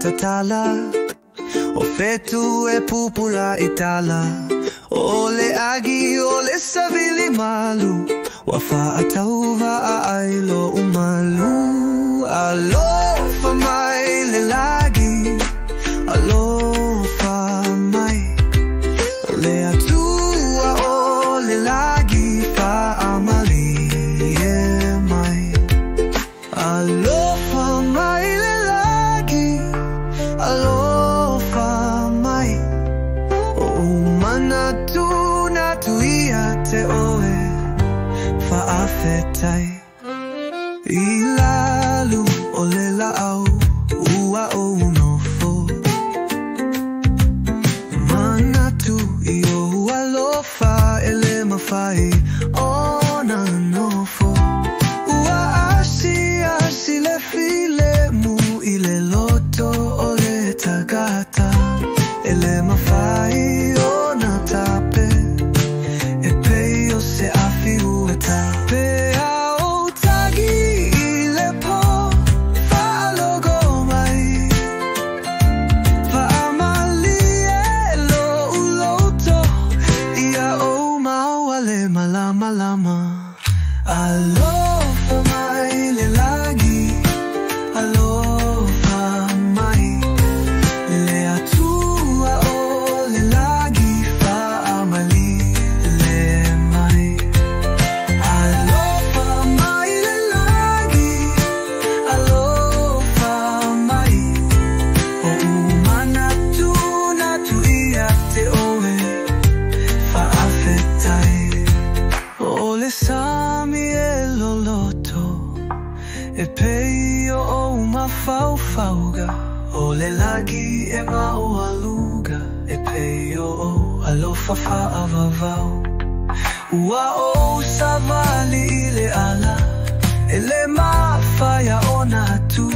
tatala o fetu e pupura itala o le agi o le savili malu wa fa atauva a ailo umalu alofa mai le lagi alofa mai le atua o le lagi fa amali e mai alofa mai le lagi alofa mai o mana tu na tu ia te oe fa afetai ilalu o le laau ua o nofo mana tu i o alofa ele mafai ona nofo ua asi le file mu i le loto o le tagata ele mafai ona tape e peo se afi ua tape malama alofa mai le lagi alofa mai le atua o le lagi fa amali le mai alofa mai le lagi alofa mai o umana tu na tu ia te oe fa afetai o le sami e loloto e peio o mafauga o le lagi e mau aluga e peio o alofa fa avavau ua o savali i le ala e le mafaya ona tu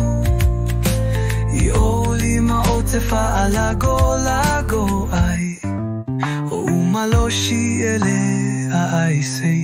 i o lima o te fa alago lago ai o umaloshi e le a ai sei